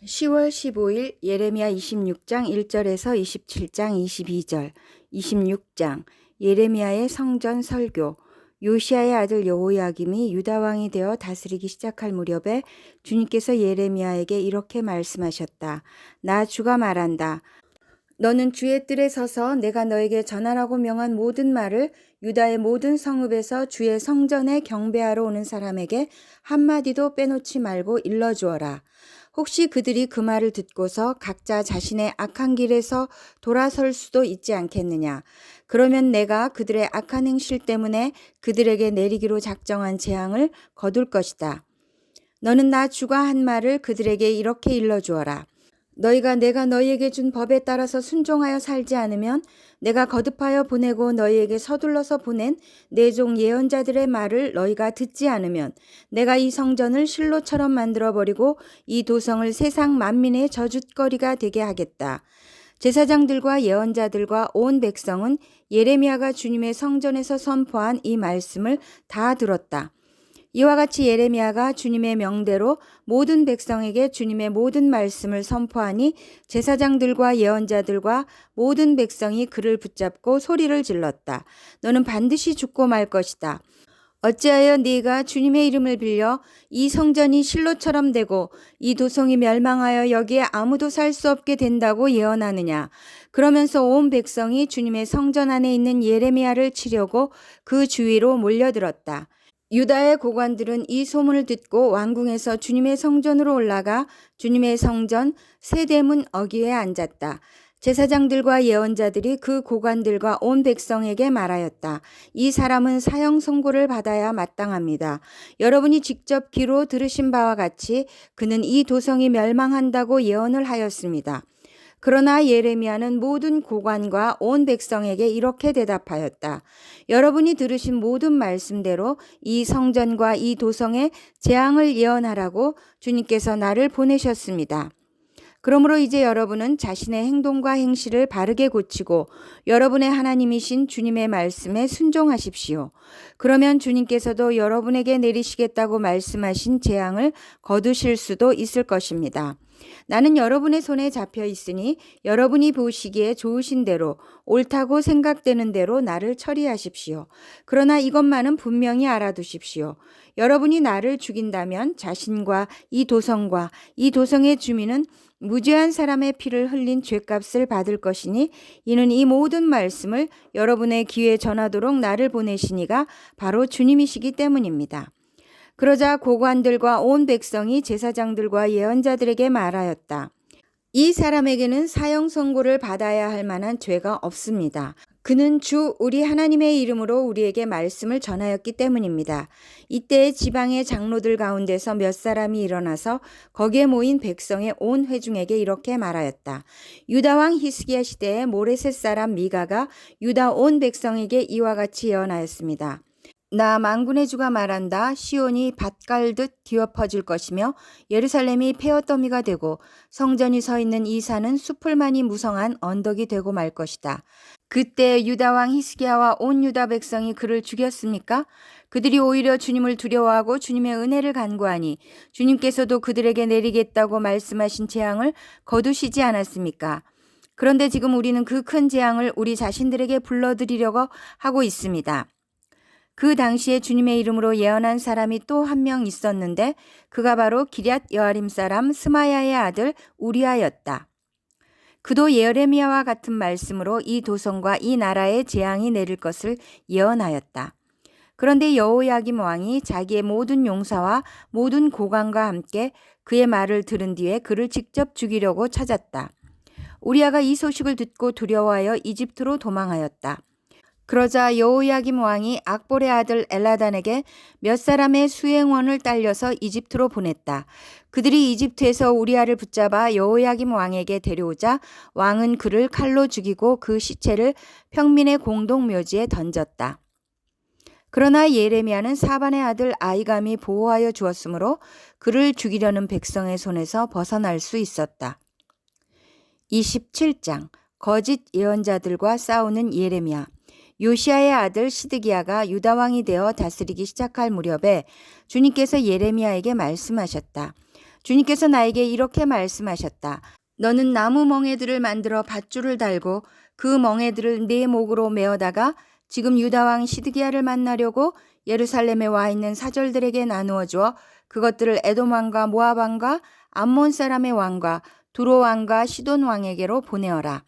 10월 15일 예레미야 26장 1절에서 27장 22절, 26장 예레미야의 성전 설교. 요시야의 아들 여호야김이 유다 왕이 되어 다스리기 시작할 무렵에 주님께서 예레미야에게 이렇게 말씀하셨다. 나 주가 말한다. 너는 주의 뜰에 서서 내가 너에게 전하라고 명한 모든 말을 유다의 모든 성읍에서 주의 성전에 경배하러 오는 사람에게 한마디도 빼놓지 말고 일러주어라. 혹시 그들이 그 말을 듣고서 각자 자신의 악한 길에서 돌아설 수도 있지 않겠느냐. 그러면 내가 그들의 악한 행실 때문에 그들에게 내리기로 작정한 재앙을 거둘 것이다. 너는 나 주가 한 말을 그들에게 이렇게 일러주어라. 너희가 내가 너희에게 준 법에 따라서 순종하여 살지 않으면 내가 거듭하여 보내고 너희에게 서둘러서 보낸 내 종 예언자들의 말을 너희가 듣지 않으면 내가 이 성전을 실로처럼 만들어버리고 이 도성을 세상 만민의 저주거리가 되게 하겠다. 제사장들과 예언자들과 온 백성은 예레미야가 주님의 성전에서 선포한 이 말씀을 다 들었다. 이와 같이 예레미야가 주님의 명대로 모든 백성에게 주님의 모든 말씀을 선포하니 제사장들과 예언자들과 모든 백성이 그를 붙잡고 소리를 질렀다. 너는 반드시 죽고 말 것이다. 어찌하여 네가 주님의 이름을 빌려 이 성전이 실로처럼 되고 이 도성이 멸망하여 여기에 아무도 살 수 없게 된다고 예언하느냐. 그러면서 온 백성이 주님의 성전 안에 있는 예레미야를 치려고 그 주위로 몰려들었다. 유다의 고관들은 이 소문을 듣고 왕궁에서 주님의 성전으로 올라가 주님의 성전 세대문 어귀에 앉았다. 제사장들과 예언자들이 그 고관들과 온 백성에게 말하였다. 이 사람은 사형 선고를 받아야 마땅합니다. 여러분이 직접 귀로 들으신 바와 같이 그는 이 도성이 멸망한다고 예언을 하였습니다. 그러나 예레미야는 모든 고관과 온 백성에게 이렇게 대답하였다. 여러분이 들으신 모든 말씀대로 이 성전과 이 도성에 재앙을 예언하라고 주님께서 나를 보내셨습니다. 그러므로 이제 여러분은 자신의 행동과 행실을 바르게 고치고 여러분의 하나님이신 주님의 말씀에 순종하십시오. 그러면 주님께서도 여러분에게 내리시겠다고 말씀하신 재앙을 거두실 수도 있을 것입니다. 나는 여러분의 손에 잡혀 있으니 여러분이 보시기에 좋으신 대로 옳다고 생각되는 대로 나를 처리하십시오. 그러나 이것만은 분명히 알아두십시오. 여러분이 나를 죽인다면 자신과 이 도성과 이 도성의 주민은 무죄한 사람의 피를 흘린 죄값을 받을 것이니 이는 이 모든 말씀을 여러분의 귀에 전하도록 나를 보내시니가 바로 주님이시기 때문입니다. 그러자 고관들과 온 백성이 제사장들과 예언자들에게 말하였다. 이 사람에게는 사형 선고를 받아야 할 만한 죄가 없습니다. 그는 주 우리 하나님의 이름으로 우리에게 말씀을 전하였기 때문입니다. 이때 지방의 장로들 가운데서 몇 사람이 일어나서 거기에 모인 백성의 온 회중에게 이렇게 말하였다. 유다 왕 히스기야 시대에 모레셋 사람 미가가 유다 온 백성에게 이와 같이 예언하였습니다. 나 만군의 주가 말한다. 시온이 밭 갈듯 뒤엎어질 것이며 예루살렘이 폐허더미가 되고 성전이 서 있는 이 산은 숲을만이 무성한 언덕이 되고 말 것이다. 그때 유다 왕 히스기야와 온 유다 백성이 그를 죽였습니까? 그들이 오히려 주님을 두려워하고 주님의 은혜를 간구하니 주님께서도 그들에게 내리겠다고 말씀하신 재앙을 거두시지 않았습니까? 그런데 지금 우리는 그 큰 재앙을 우리 자신들에게 불러들이려고 하고 있습니다. 그 당시에 주님의 이름으로 예언한 사람이 또 한 명 있었는데 그가 바로 기럇 여아림 사람 스마야의 아들 우리아였다. 그도 예레미야와 같은 말씀으로 이 도성과 이 나라에 재앙이 내릴 것을 예언하였다. 그런데 여호야김 왕이 자기의 모든 용사와 모든 고관과 함께 그의 말을 들은 뒤에 그를 직접 죽이려고 찾았다. 우리아가 이 소식을 듣고 두려워하여 이집트로 도망하였다. 그러자 여호야김 왕이 악볼의 아들 엘라단에게 몇 사람의 수행원을 딸려서 이집트로 보냈다. 그들이 이집트에서 우리아를 붙잡아 여호야김 왕에게 데려오자 왕은 그를 칼로 죽이고 그 시체를 평민의 공동묘지에 던졌다. 그러나 예레미야는 사반의 아들 아이감이 보호하여 주었으므로 그를 죽이려는 백성의 손에서 벗어날 수 있었다. 27장 거짓 예언자들과 싸우는 예레미야. 요시야의 아들 시드기야가 유다 왕이 되어 다스리기 시작할 무렵에 주님께서 예레미야에게 말씀하셨다. 주님께서 나에게 이렇게 말씀하셨다. 너는 나무 멍에들을 만들어 밧줄을 달고 그 멍에들을 네 목으로 메어다가 지금 유다 왕 시드기야를 만나려고 예루살렘에 와 있는 사절들에게 나누어 주어 그것들을 에돔 왕과 모압 왕과 암몬 사람의 왕과 두로 왕과 시돈 왕에게로 보내어라.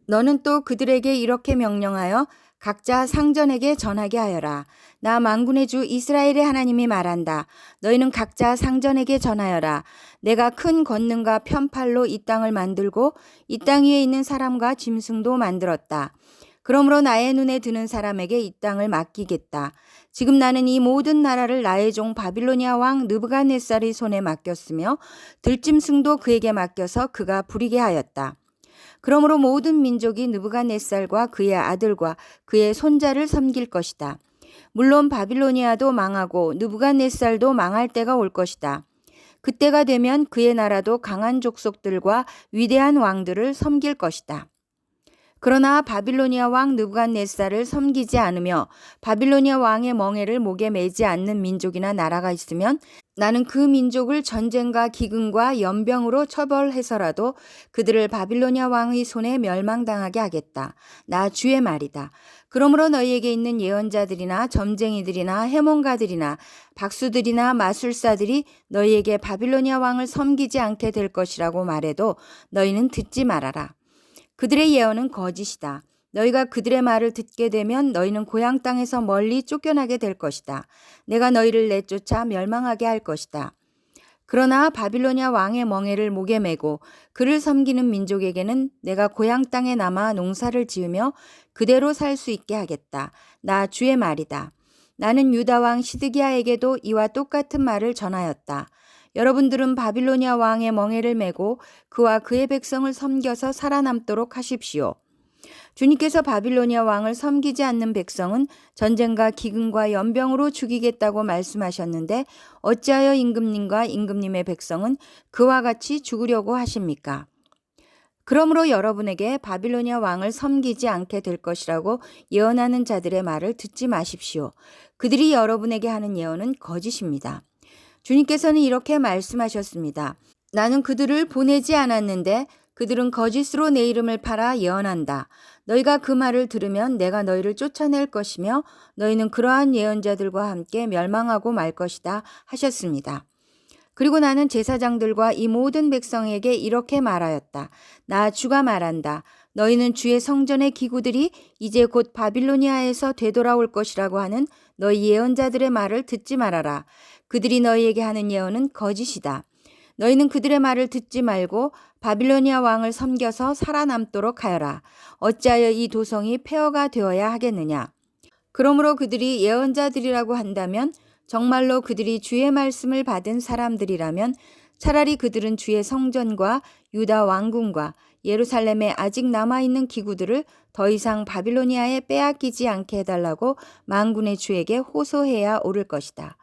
너는 또 그들에게 이렇게 명령하여 각자 상전에게 전하게 하여라. 나 만군의 주 이스라엘의 하나님이 말한다. 너희는 각자 상전에게 전하여라. 내가 큰 권능과 편팔로 이 땅을 만들고 이 땅 위에 있는 사람과 짐승도 만들었다. 그러므로 나의 눈에 드는 사람에게 이 땅을 맡기겠다. 지금 나는 이 모든 나라를 나의 종 바빌로니아 왕 느부갓네살의 손에 맡겼으며 들짐승도 그에게 맡겨서 그가 부리게 하였다. 그러므로 모든 민족이 느부갓네살과 그의 아들과 그의 손자를 섬길 것이다. 물론 바빌로니아도 망하고 느부갓네살도 망할 때가 올 것이다. 그때가 되면 그의 나라도 강한 족속들과 위대한 왕들을 섬길 것이다. 그러나 바빌로니아 왕 느부갓네살을 섬기지 않으며 바빌로니아 왕의 멍에를 목에 매지 않는 민족이나 나라가 있으면 나는 그 민족을 전쟁과 기근과 연병으로 처벌해서라도 그들을 바빌로니아 왕의 손에 멸망당하게 하겠다. 나 주의 말이다. 그러므로 너희에게 있는 예언자들이나 점쟁이들이나 해몽가들이나 박수들이나 마술사들이 너희에게 바빌로니아 왕을 섬기지 않게 될 것이라고 말해도 너희는 듣지 말아라. 그들의 예언은 거짓이다. 너희가 그들의 말을 듣게 되면 너희는 고향 땅에서 멀리 쫓겨나게 될 것이다. 내가 너희를 내쫓아 멸망하게 할 것이다. 그러나 바빌로니아 왕의 멍에를 목에 메고 그를 섬기는 민족에게는 내가 고향 땅에 남아 농사를 지으며 그대로 살 수 있게 하겠다. 나 주의 말이다. 나는 유다 왕 시드기야에게도 이와 똑같은 말을 전하였다. 여러분들은 바빌로니아 왕의 멍에를 메고 그와 그의 백성을 섬겨서 살아남도록 하십시오. 주님께서 바빌로니아 왕을 섬기지 않는 백성은 전쟁과 기근과 연병으로 죽이겠다고 말씀하셨는데 어찌하여 임금님과 임금님의 백성은 그와 같이 죽으려고 하십니까? 그러므로 여러분에게 바빌로니아 왕을 섬기지 않게 될 것이라고 예언하는 자들의 말을 듣지 마십시오. 그들이 여러분에게 하는 예언은 거짓입니다. 주님께서는 이렇게 말씀하셨습니다. 나는 그들을 보내지 않았는데 그들은 거짓으로 내 이름을 팔아 예언한다. 너희가 그 말을 들으면 내가 너희를 쫓아낼 것이며 너희는 그러한 예언자들과 함께 멸망하고 말 것이다 하셨습니다. 그리고 나는 제사장들과 이 모든 백성에게 이렇게 말하였다. 나 주가 말한다. 너희는 주의 성전의 기구들이 이제 곧 바빌로니아에서 되돌아올 것이라고 하는 너희 예언자들의 말을 듣지 말아라. 그들이 너희에게 하는 예언은 거짓이다. 너희는 그들의 말을 듣지 말고 바빌로니아 왕을 섬겨서 살아남도록 하여라. 어찌하여 이 도성이 폐허가 되어야 하겠느냐. 그러므로 그들이 예언자들이라고 한다면 정말로 그들이 주의 말씀을 받은 사람들이라면 차라리 그들은 주의 성전과 유다 왕궁과 예루살렘에 아직 남아있는 기구들을 더 이상 바빌로니아에 빼앗기지 않게 해달라고 만군의 주에게 호소해야 옳을 것이다.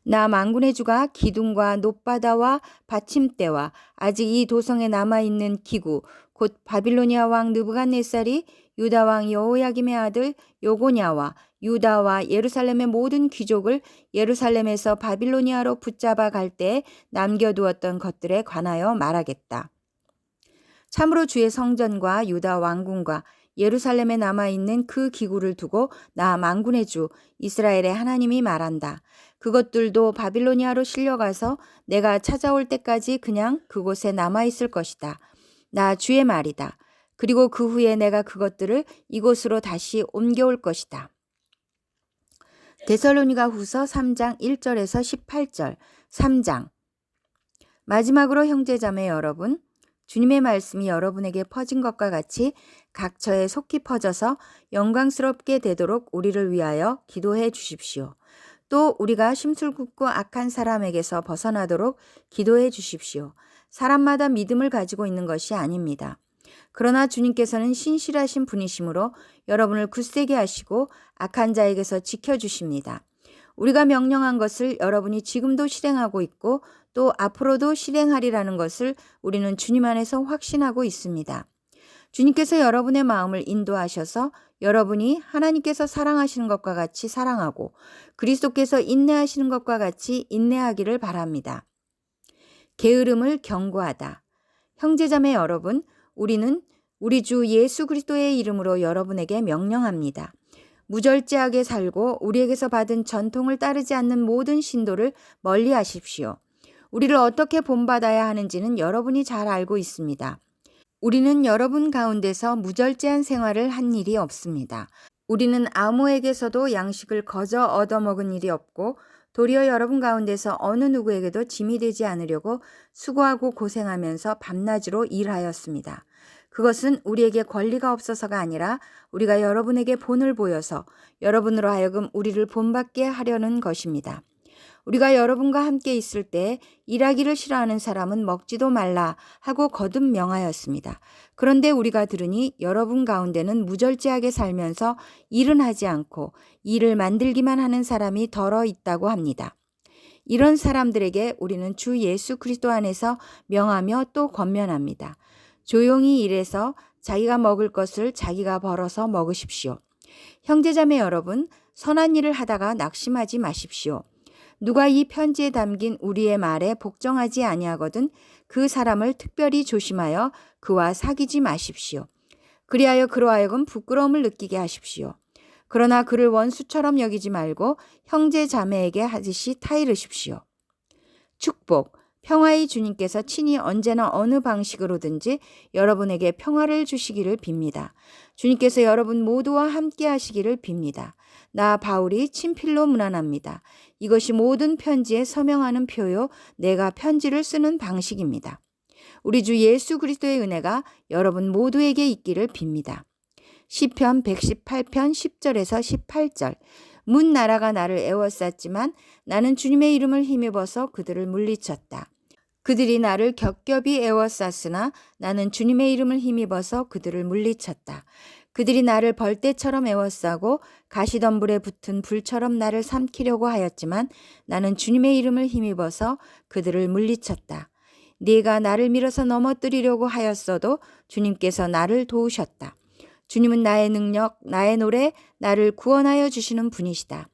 나 만군의 주가 기둥과 놋바다와 받침대와 아직 이 도성에 남아있는 기구 곧 바빌로니아 왕 느부갓네살이 유다 왕 여호야김의 아들 요고냐와 유다와 예루살렘의 모든 귀족을 예루살렘에서 바빌로니아로 붙잡아 갈 때에 남겨두었던 것들에 관하여 말하겠다. 참으로 주의 성전과 유다 왕궁과 예루살렘에 남아있는 그 기구를 두고 나 만군의 주 이스라엘의 하나님이 말한다. 그것들도 바빌로니아로 실려가서 내가 찾아올 때까지 그냥 그곳에 남아있을 것이다. 나 주의 말이다. 그리고 그 후에 내가 그것들을 이곳으로 다시 옮겨올 것이다. 데살로니가 후서 3장 1절에서 18절 3장 마지막으로 형제자매 여러분, 주님의 말씀이 여러분에게 퍼진 것과 같이 각처에 속히 퍼져서 영광스럽게 되도록 우리를 위하여 기도해 주십시오. 또 우리가 심술궂고 악한 사람에게서 벗어나도록 기도해 주십시오. 사람마다 믿음을 가지고 있는 것이 아닙니다. 그러나 주님께서는 신실하신 분이시므로 여러분을 굳세게 하시고 악한 자에게서 지켜주십니다. 우리가 명령한 것을 여러분이 지금도 실행하고 있고 또 앞으로도 실행하리라는 것을 우리는 주님 안에서 확신하고 있습니다. 주님께서 여러분의 마음을 인도하셔서 여러분이 하나님께서 사랑하시는 것과 같이 사랑하고 그리스도께서 인내하시는 것과 같이 인내하기를 바랍니다. 게으름을 경고하다. 형제자매 여러분, 우리는 우리 주 예수 그리스도의 이름으로 여러분에게 명령합니다. 무절제하게 살고 우리에게서 받은 전통을 따르지 않는 모든 신도를 멀리 하십시오. 우리를 어떻게 본받아야 하는지는 여러분이 잘 알고 있습니다. 우리는 여러분 가운데서 무절제한 생활을 한 일이 없습니다. 우리는 아무에게서도 양식을 거저 얻어먹은 일이 없고 도리어 여러분 가운데서 어느 누구에게도 짐이 되지 않으려고 수고하고 고생하면서 밤낮으로 일하였습니다. 그것은 우리에게 권리가 없어서가 아니라 우리가 여러분에게 본을 보여서 여러분으로 하여금 우리를 본받게 하려는 것입니다. 우리가 여러분과 함께 있을 때 일하기를 싫어하는 사람은 먹지도 말라 하고 거듭 명하였습니다. 그런데 우리가 들으니 여러분 가운데는 무절제하게 살면서 일은 하지 않고 일을 만들기만 하는 사람이 덜어 있다고 합니다. 이런 사람들에게 우리는 주 예수 그리스도 안에서 명하며 또 권면합니다. 조용히 일해서 자기가 먹을 것을 자기가 벌어서 먹으십시오. 형제자매 여러분, 선한 일을 하다가 낙심하지 마십시오. 누가 이 편지에 담긴 우리의 말에 복종하지 아니하거든 그 사람을 특별히 조심하여 그와 사귀지 마십시오. 그리하여 그로 하여금 부끄러움을 느끼게 하십시오. 그러나 그를 원수처럼 여기지 말고 형제 자매에게 하듯이 타이르십시오. 축복, 평화의 주님께서 친히 언제나 어느 방식으로든지 여러분에게 평화를 주시기를 빕니다. 주님께서 여러분 모두와 함께 하시기를 빕니다. 나 바울이 친필로 문안합니다. 이것이 모든 편지에 서명하는 표요, 내가 편지를 쓰는 방식입니다. 우리 주 예수 그리스도의 은혜가 여러분 모두에게 있기를 빕니다. 시편 118편 10절에서 18절. 문 나라가 나를 애워쌌지만 나는 주님의 이름을 힘입어서 그들을 물리쳤다. 그들이 나를 겹겹이 애워쌌으나 나는 주님의 이름을 힘입어서 그들을 물리쳤다. 그들이 나를 벌떼처럼 애워싸고 가시덤불에 붙은 불처럼 나를 삼키려고 하였지만 나는 주님의 이름을 힘입어서 그들을 물리쳤다. 네가 나를 밀어서 넘어뜨리려고 하였어도 주님께서 나를 도우셨다. 주님은 나의 능력, 나의 노래, 나를 구원하여 주시는 분이시다.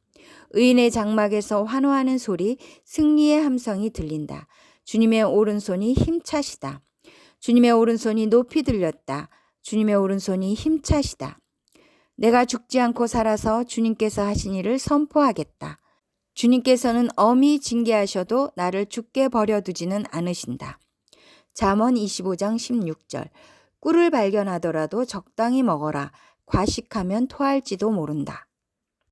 의인의 장막에서 환호하는 소리, 승리의 함성이 들린다. 주님의 오른손이 힘차시다. 주님의 오른손이 높이 들렸다. 주님의 오른손이 힘차시다. 내가 죽지 않고 살아서 주님께서 하신 일을 선포하겠다. 주님께서는 엄히 징계하셔도 나를 죽게 버려두지는 않으신다. 잠언 25장 16절. 꿀을 발견하더라도 적당히 먹어라. 과식하면 토할지도 모른다.